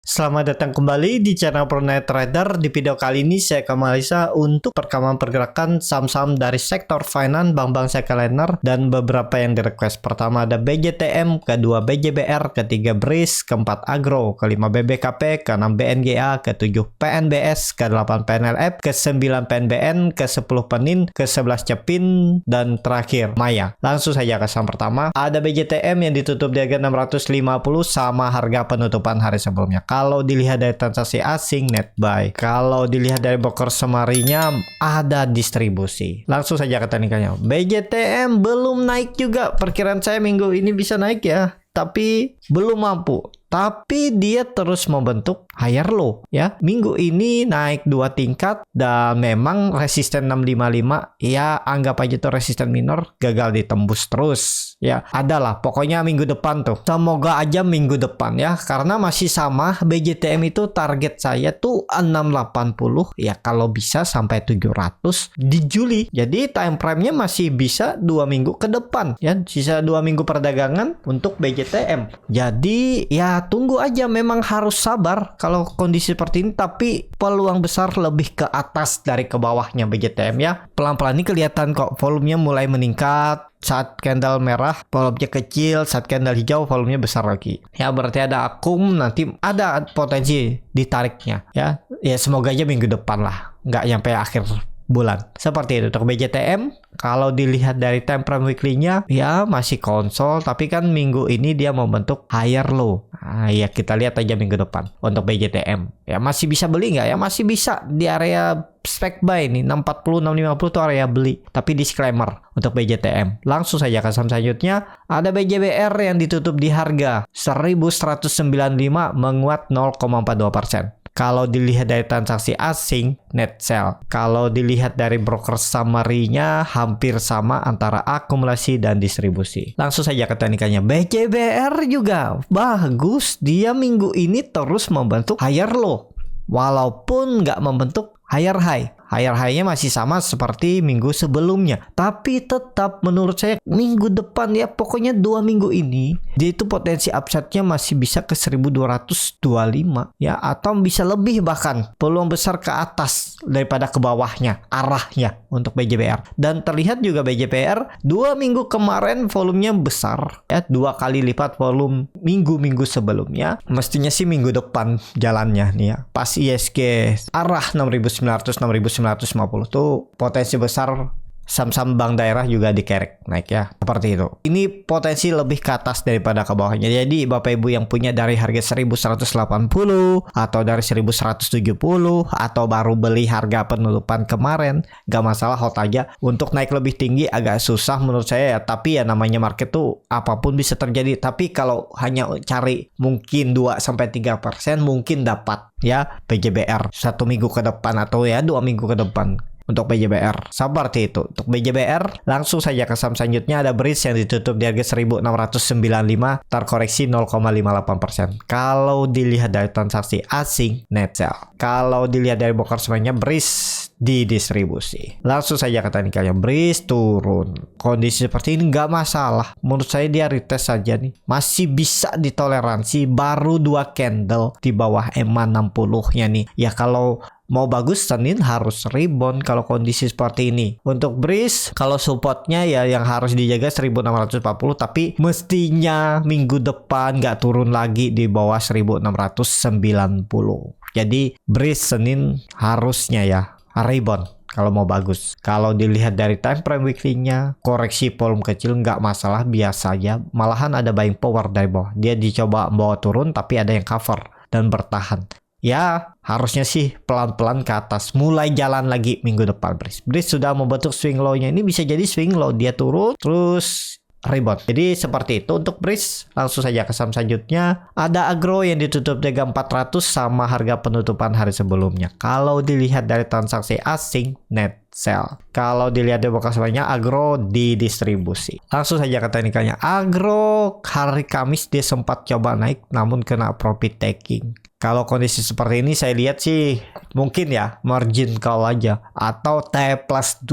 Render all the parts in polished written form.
Selamat datang kembali di channel Pro-Night Trader. Di video kali ini saya akan menganalisa untuk perkembangan pergerakan saham-saham dari sektor finance, bank-bank sekunder, dan beberapa yang di-request. Pertama ada BJTM, kedua BJBR, ketiga BRIS, keempat Agro, kelima BBKP, keenam BNGA, ketujuh PNBS, ke-8 PNLF, ke-9 PNBN, ke-10 Penin, ke-11 Cepin, dan terakhir Maya. Langsung saja ke saham pertama. Ada BJTM yang ditutup di harga 650 sama harga penutupan hari sebelumnya. Kalau dilihat dari transaksi asing, net buy. Kalau dilihat dari broker summary-nya, ada distribusi. Langsung saja ke teknikalnya. BJTM belum naik juga. Perkiraan saya minggu ini bisa naik ya, tapi belum mampu. Tapi dia terus membentuk higher low ya. Minggu ini naik 2 tingkat dan memang resisten 655 ya, anggap aja itu resisten minor, gagal ditembus terus ya. Adalah pokoknya minggu depan tuh. Semoga aja minggu depan ya, karena masih sama BJTM itu target saya tuh 680 ya, kalau bisa sampai 700 di Juli. Jadi time frame-nya masih bisa 2 minggu ke depan ya. Sisa 2 minggu perdagangan untuk BJTM. Jadi ya tunggu aja, memang harus sabar kalau kondisi seperti ini, tapi peluang besar lebih ke atas dari ke bawahnya BJTM ya. Pelan-pelan ini kelihatan kok volumenya mulai meningkat. Saat candle merah volumenya kecil, saat candle hijau volumenya besar lagi. Ya berarti ada akum, nanti ada potensi ditariknya ya. Ya semoga aja minggu depan lah, nggak nyampe akhir bulan. Seperti itu untuk BJTM. Kalau dilihat dari time frame weekly-nya ya masih konsol, tapi kan minggu ini dia membentuk higher low. Nah, ya kita lihat aja minggu depan untuk BJTM. Ya masih bisa beli nggak? Ya masih bisa di area spec buy nih, 640 650 itu area beli. Tapi disclaimer untuk BJTM. Langsung saja ke saham selanjutnya. Ada BJBR yang ditutup di harga 1195, menguat 0,42%. Kalau dilihat dari transaksi asing, net sell. Kalau dilihat dari broker summary-nya hampir sama antara akumulasi dan distribusi. Langsung saja ke teknikalnya. BJBR juga bagus. Dia minggu ini terus membentuk higher low, walaupun nggak membentuk higher high. Higher high-nya masih sama seperti minggu sebelumnya. Tapi tetap menurut saya minggu depan ya, pokoknya 2 minggu ini dia itu potensi upside-nya masih bisa ke 1225 ya, atau bisa lebih, bahkan peluang besar ke atas daripada ke bawahnya arahnya untuk BJBR. Dan terlihat juga BJBR 2 minggu kemarin volumenya besar ya, 2 kali lipat volume minggu-minggu sebelumnya. Mestinya sih minggu depan jalannya nih ya, pas ISG arah 6900 6950 tuh potensi besar saham-saham bank daerah juga dikerek naik ya, seperti itu. Ini potensi lebih ke atas daripada ke bawahnya. Jadi Bapak Ibu yang punya dari harga 1180 atau dari 1170 atau baru beli harga penutupan kemarin, gak masalah, hold aja. Untuk naik lebih tinggi agak susah menurut saya ya, tapi ya namanya market tuh apapun bisa terjadi. Tapi kalau hanya cari mungkin 2-3% mungkin dapat ya BJBR 1 minggu ke depan atau ya 2 minggu ke depan. Untuk BJBR seperti itu. Untuk BJBR langsung saja ke saham selanjutnya. Ada BRIS yang ditutup di harga 1695, terkoreksi 0,58%. Kalau dilihat dari transaksi asing, net sell. Kalau dilihat dari broker semuanya, BRIS di distribusi. Langsung saja ke teknikalnya. BRIS turun. Kondisi seperti ini nggak masalah. Menurut saya dia retest saja nih, masih bisa ditoleransi. Baru 2 candle di bawah EMA 60-nya nih. Ya kalau mau bagus Senin harus rebound kalau kondisi seperti ini. Untuk BRIS kalau supportnya ya yang harus dijaga 1640, tapi mestinya minggu depan nggak turun lagi di bawah 1690. Jadi BRIS Senin harusnya ya rebound kalau mau bagus. Kalau dilihat dari time frame weekly-nya, koreksi volume kecil nggak masalah, biasa aja. Malahan ada buying power dari bawah. Dia dicoba bawa turun tapi ada yang cover dan bertahan. Ya harusnya sih pelan-pelan ke atas, mulai jalan lagi minggu depan. BRIS sudah membentuk swing low-nya. Ini bisa jadi swing low, dia turun terus rebound. Jadi seperti itu untuk BRIS. Langsung saja ke saham selanjutnya. Ada Agro yang ditutup harga 400 sama harga penutupan hari sebelumnya. Kalau dilihat dari transaksi asing, net sell. Kalau dilihat di bekas banyak, Agro di distribusi. Langsung saja ke teknikalnya. Agro hari Kamis dia sempat coba naik namun kena profit taking. Kalau kondisi seperti ini saya lihat sih mungkin ya margin call aja atau T+2.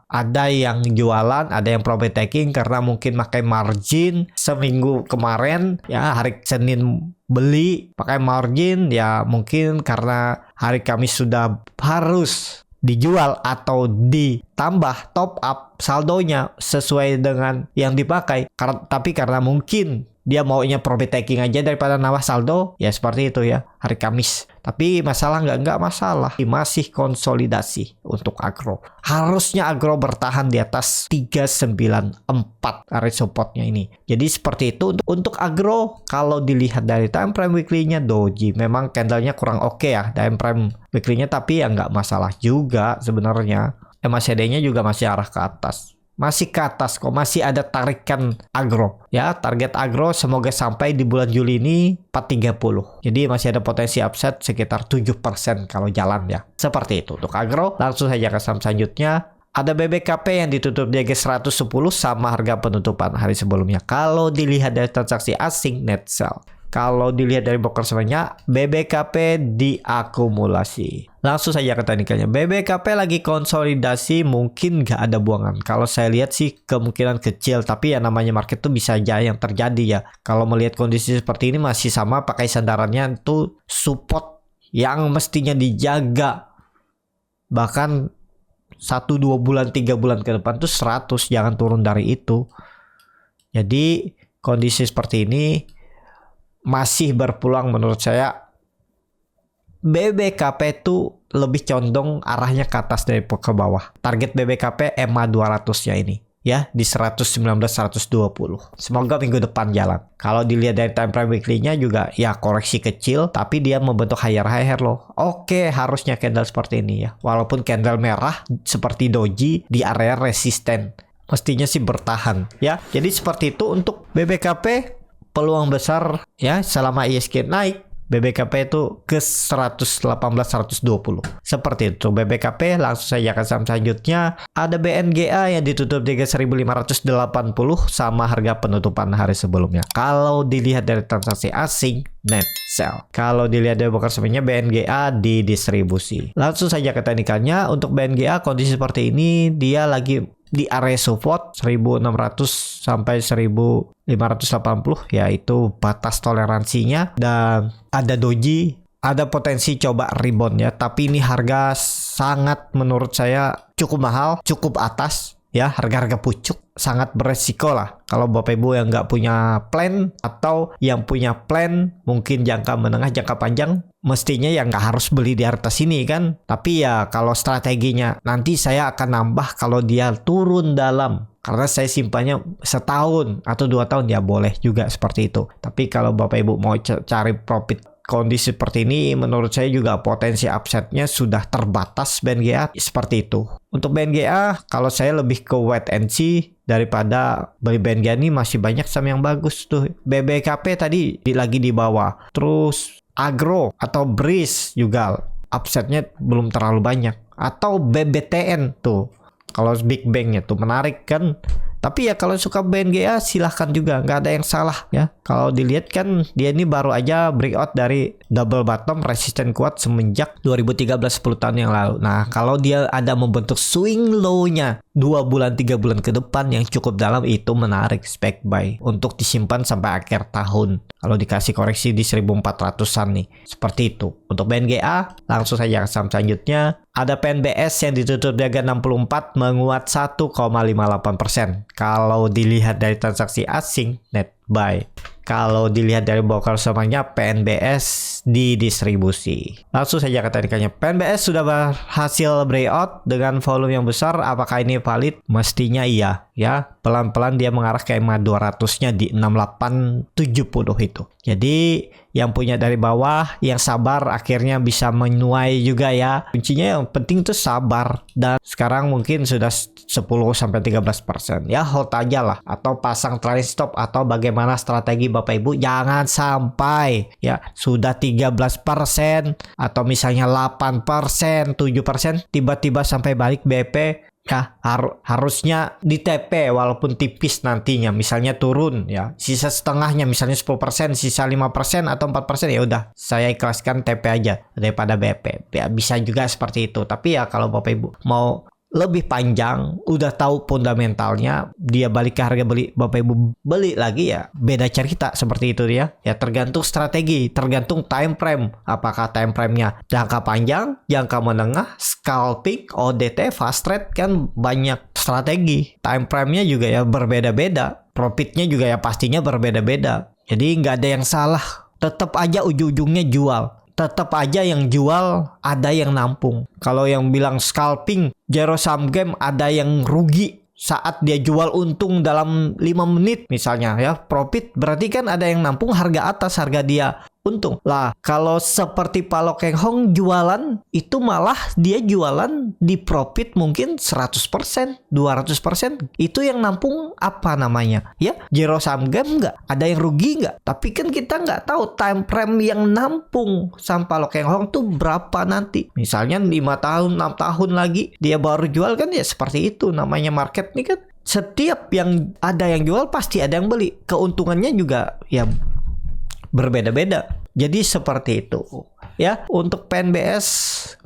Ada yang jualan, ada yang profit taking karena mungkin pakai margin seminggu kemarin ya, hari Senin beli pakai margin ya, mungkin karena hari Kamis sudah harus dijual atau ditambah top up saldonya sesuai dengan yang dipakai. Tapi karena mungkin dia maunya profit taking aja daripada nambah saldo, ya seperti itu ya hari Kamis. Tapi masalah nggak masalah, masih konsolidasi untuk agro. Harusnya agro bertahan di atas 394 area supportnya ini. Jadi seperti itu untuk agro. Kalau dilihat dari time frame weekly-nya doji, memang candlenya kurang oke ya time frame weekly-nya, tapi ya nggak masalah juga sebenarnya. MACD-nya juga masih arah ke atas. Masih ke atas kok, masih ada tarikan agro ya. Target agro semoga sampai di bulan Juli ini 430. Jadi masih ada potensi upside sekitar 7% kalau jalan ya. Seperti itu untuk agro. Langsung saja ke saham selanjutnya. Ada BBKP yang ditutup di harga 110 sama harga penutupan hari sebelumnya. Kalau dilihat dari transaksi asing net sell. Kalau dilihat dari broker semuanya, BBKP diakumulasi. Langsung saja ke teknikalnya. BBKP lagi konsolidasi, mungkin nggak ada buangan. Kalau saya lihat sih kemungkinan kecil, tapi ya namanya market tuh bisa aja yang terjadi ya. Kalau melihat kondisi seperti ini masih sama, pakai sandarannya itu support yang mestinya dijaga. Bahkan 1, 2 bulan, 3 bulan ke depan tuh 100, jangan turun dari itu. Jadi kondisi seperti ini masih berpeluang menurut saya. BBKP itu lebih condong arahnya ke atas dari ke bawah. Target BBKP EMA 200-nya ini ya di 119-120. Semoga minggu depan jalan. Kalau dilihat dari time frame weekly-nya juga ya koreksi kecil, tapi dia membentuk higher low. Oke, harusnya candle seperti ini ya. Walaupun candle merah seperti doji di area resisten, mestinya sih bertahan ya. Jadi seperti itu untuk BBKP. Peluang besar ya selama ISG naik, BBKP itu ke 118-120. Seperti itu BBKP. Langsung saja ke saham selanjutnya. Ada BNGA yang ditutup di 1580 sama harga penutupan hari sebelumnya. Kalau dilihat dari transaksi asing net sell. Kalau dilihat dari broker semuanya, BNGA didistribusi. Langsung saja ke teknikalnya. Untuk BNGA kondisi seperti ini dia lagi di area support 1600 sampai 1580, yaitu batas toleransinya, dan ada doji, ada potensi coba rebound ya, tapi ini harga sangat menurut saya cukup mahal, cukup atas ya, harga-harga pucuk, sangat beresiko lah kalau Bapak Ibu yang nggak punya plan atau yang punya plan mungkin jangka menengah, jangka panjang, mestinya ya nggak harus beli di atas ini kan. Tapi ya kalau strateginya nanti saya akan nambah kalau dia turun dalam, karena saya simpannya setahun atau 2 tahun ya boleh juga seperti itu. Tapi kalau Bapak Ibu mau cari profit kondisi seperti ini, menurut saya juga potensi upside-nya sudah terbatas BNGA seperti itu. Untuk BNGA, kalau saya lebih ke wait and see daripada beli BNGA, ini masih banyak saham yang bagus tuh. BBKP tadi lagi di bawah. Terus Agro atau Breeze juga upside-nya belum terlalu banyak. Atau BBTN tuh. Kalau Big Bang-nya tuh menarik kan. Tapi ya kalau suka BNGA silahkan juga, nggak ada yang salah ya. Kalau dilihat kan dia ini baru aja breakout dari double bottom resisten kuat semenjak 2013, 10 tahun yang lalu. Nah kalau dia ada membentuk swing low-nya 2 bulan 3 bulan ke depan yang cukup dalam, itu menarik spec buy untuk disimpan sampai akhir tahun. Kalau dikasih koreksi di 1400-an nih, seperti itu. Untuk BNGA langsung saja ke saham selanjutnya. Ada PNBS yang ditutup di harga 64 menguat 1,58%. Kalau dilihat dari transaksi asing net buy. Kalau dilihat dari broker semuanya, PNBS didistribusi. Langsung saja ke teknikalnya. PNBS sudah berhasil breakout dengan volume yang besar. Apakah ini valid? Mestinya iya ya. Pelan-pelan dia mengarah ke EMA 200-nya di 6870 itu. Jadi yang punya dari bawah, yang sabar akhirnya bisa menuai juga ya. Kuncinya yang penting tuh sabar. Dan sekarang mungkin sudah 10-13%. Ya hold aja lah. Atau pasang trailing stop atau bagaimana strategi Bapak Ibu. Jangan sampai ya sudah 13% atau misalnya 8%, 7% tiba-tiba sampai balik BP Ya, harusnya di TP walaupun tipis nantinya, misalnya turun ya, sisa setengahnya misalnya 10%, sisa 5% atau 4%, ya udah saya ikhlaskan TP aja daripada BP. Ya bisa juga seperti itu. Tapi ya kalau Bapak Ibu mau lebih panjang, udah tahu fundamentalnya, dia balik ke harga beli, Bapak Ibu beli lagi, ya beda cerita seperti itu ya. Ya tergantung strategi, tergantung time frame. Apakah time frame-nya jangka panjang, jangka menengah, scalping, ODT, fast trade, kan banyak strategi. Time frame-nya juga ya berbeda-beda. Profitnya juga ya pastinya berbeda-beda. Jadi nggak ada yang salah. Tetap aja ujung-ujungnya jual. Tetap aja yang jual, ada yang nampung. Kalau yang bilang scalping, zero sum game, ada yang rugi saat dia jual untung dalam 5 menit misalnya ya, profit, berarti kan ada yang nampung harga atas harga dia untung. Lah, kalau seperti Pak Loh Keng Hong jualan, itu malah dia jualan di profit mungkin 100%, 200%. Itu yang nampung apa namanya? Ya, zero sum game nggak? Ada yang rugi nggak? Tapi kan kita nggak tahu time frame yang nampung sama Pak Loh Keng Hong tuh berapa nanti. Misalnya 5 tahun, 6 tahun lagi dia baru jual, kan ya seperti itu namanya market nih kan. Setiap yang ada yang jual pasti ada yang beli. Keuntungannya juga ya berbeda-beda. Jadi seperti itu. Ya, untuk PNBS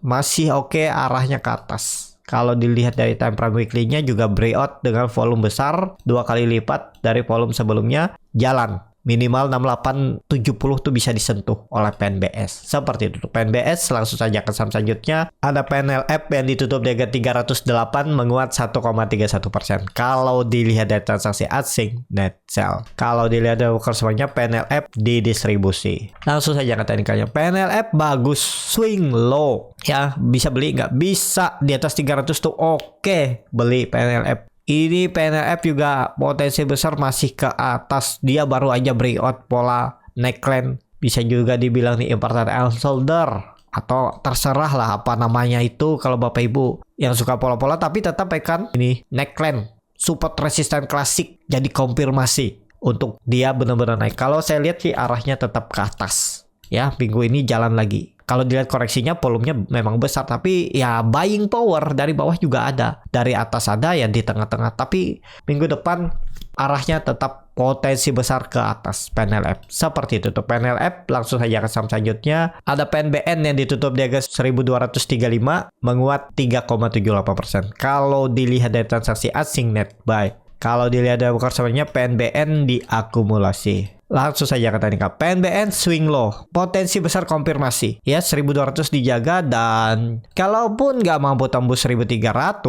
masih oke, arahnya ke atas. Kalau dilihat dari time frame weekly-nya juga breakout dengan volume besar 2 kali lipat dari volume sebelumnya, jalan. Minimal 6870 tuh bisa disentuh oleh PNBS. Seperti itu. PNBS, langsung saja ke saham selanjutnya. Ada PNLF yang ditutup di harga 308 menguat 1,31%. Kalau dilihat dari transaksi asing, net sell. Kalau dilihat dari semuanya, PNLF didistribusi. Langsung saja ke teknikalnya. PNLF bagus, swing low. Ya, bisa beli nggak? Bisa. Di atas 300 tuh oke, beli PNLF. Ini PNLF juga potensi besar masih ke atas. Dia baru aja breakout pola neckline. Bisa juga dibilang nih important shoulder. Atau terserah lah apa namanya itu kalau Bapak Ibu yang suka pola-pola. Tapi tetap kan ini neckline. Support resisten klasik. Jadi konfirmasi untuk dia benar-benar naik. Kalau saya lihat sih arahnya tetap ke atas. Ya, minggu ini jalan lagi. Kalau dilihat koreksinya volumenya memang besar, tapi ya buying power dari bawah juga ada, dari atas ada, ya di tengah-tengah. Tapi minggu depan arahnya tetap potensi besar ke atas PNLF. Seperti itu tuh PNLF. Langsung saja ke saham selanjutnya. Ada PNBN yang ditutup di harga 1235 menguat 3,78%. Kalau dilihat dari transaksi asing net buy. Kalau dilihat dari kursanya PNBN diakumulasi. Langsung saja ke teknikal. PNBN swing low, potensi besar konfirmasi ya, 1200 dijaga, dan kalaupun nggak mampu tembus 1300,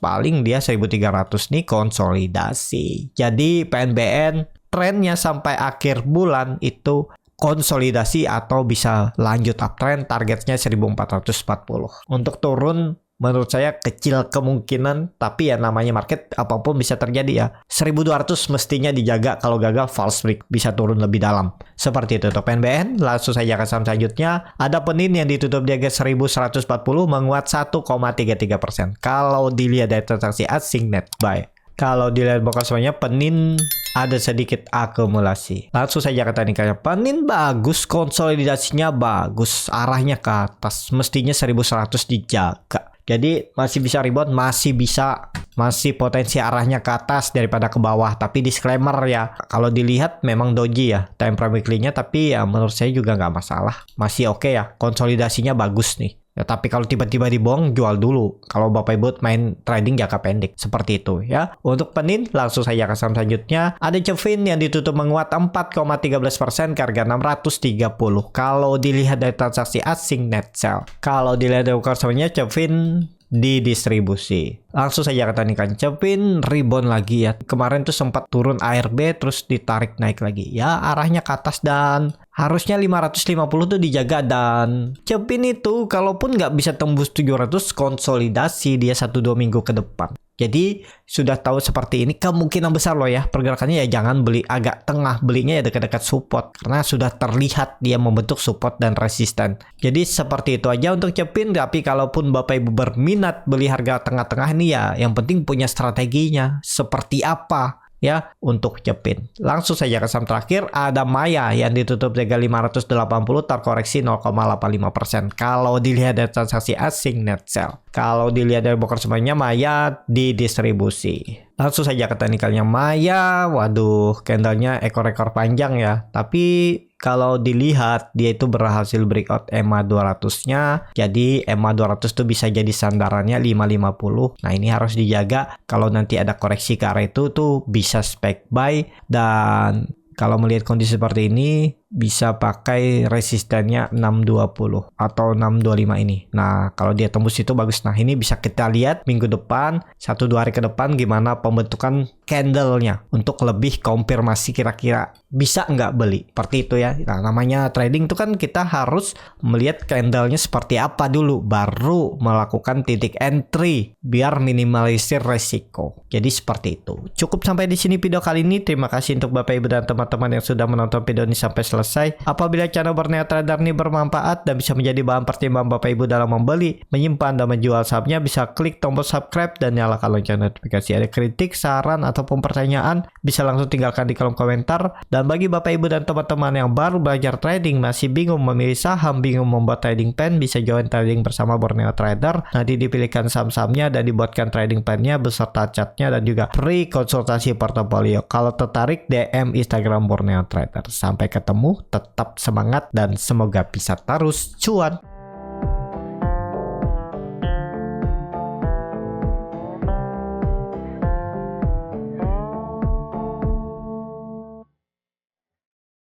paling dia 1300 nih konsolidasi. Jadi PNBN trennya sampai akhir bulan itu konsolidasi atau bisa lanjut uptrend, targetnya 1440. Untuk turun menurut saya kecil kemungkinan, tapi ya namanya market, apapun bisa terjadi ya. 1200 mestinya dijaga, kalau gagal false break bisa turun lebih dalam. Seperti itu tuh PNBN. Langsung saja ke saham selanjutnya. Ada Penin yang ditutup di harga 1140 menguat 1,33%. Kalau dilihat dari transaksi asing net buy. Kalau dilihat bokal semuanya, Penin ada sedikit akumulasi. Langsung saja ke teknikalnya. Penin bagus, konsolidasinya bagus, arahnya ke atas. Mestinya 1100 dijaga. Jadi masih bisa rebound, masih potensi arahnya ke atas daripada ke bawah. Tapi disclaimer ya, kalau dilihat memang doji ya time frame weekly-nya, tapi ya menurut saya juga nggak masalah. Masih oke ya, konsolidasinya bagus nih. Ya, tapi kalau tiba-tiba dibuang, jual dulu. Kalau Bapak Ibu main trading jangka pendek. Seperti itu ya. Untuk Penin, langsung saja ke saham selanjutnya. Ada Cevin yang ditutup menguat 4,13% ke harga 630. Kalau dilihat dari transaksi asing net sell. Kalau dilihat dari kursanya, Cevin didistribusi. Langsung saja ke teknikan. Cevin rebound lagi ya. Kemarin tuh sempat turun ARB terus ditarik naik lagi. Ya, arahnya ke atas dan harusnya 550 tuh dijaga, dan Cevin itu kalaupun nggak bisa tembus 700, konsolidasi dia 1-2 minggu ke depan. Jadi sudah tahu seperti ini, kemungkinan besar loh ya pergerakannya, ya jangan beli agak tengah, belinya ya dekat-dekat support karena sudah terlihat dia membentuk support dan resisten. Jadi seperti itu aja untuk Cevin. Tapi kalaupun Bapak Ibu berminat beli harga tengah-tengah ini, ya yang penting punya strateginya seperti apa. ya untuk jepin. Langsung saja ke saham terakhir, ada Maya yang ditutup dengan 580 terkoreksi 0,85%. Kalau dilihat dari transaksi asing net sell. Kalau dilihat dari broker semuanya, Maya didistribusi. Langsung saja ke teknikalnya Maya. Waduh, candlenya ekor-ekor panjang ya. Tapi kalau dilihat dia itu berhasil breakout EMA 200-nya. Jadi EMA 200 tuh bisa jadi sandarannya 550. Nah, ini harus dijaga kalau nanti ada koreksi ke arah itu tuh bisa spec buy, dan kalau melihat kondisi seperti ini bisa pakai resistennya 620 atau 625 ini. Nah, kalau dia tembus itu bagus. Nah, ini bisa kita lihat minggu depan, 1-2 hari ke depan gimana pembentukan candlenya untuk lebih konfirmasi kira-kira bisa nggak beli. Seperti itu ya. Nah, namanya trading itu kan kita harus melihat candlenya seperti apa dulu, baru melakukan titik entry biar minimalisir resiko. Jadi seperti itu. Cukup sampai di sini video kali ini. Terima kasih untuk Bapak Ibu dan teman-teman yang sudah menonton video ini sampai selesai. Apabila channel Borneo Trader ini bermanfaat dan bisa menjadi bahan pertimbangan Bapak Ibu dalam membeli, menyimpan, dan menjual sahamnya, bisa klik tombol subscribe dan nyalakan lonceng notifikasi. Ada kritik, saran, ataupun pertanyaan, bisa langsung tinggalkan di kolom komentar. Dan bagi Bapak Ibu dan teman-teman yang baru belajar trading, masih bingung memilih saham, bingung membuat trading plan, bisa join trading bersama Borneo Trader. Nanti dipilihkan saham-sahamnya dan dibuatkan trading plan-nya beserta chartnya dan juga free konsultasi portofolio. Kalau tertarik, DM Instagram Borneo Trader. Sampai ketemu, tetap semangat dan semoga bisa terus cuan.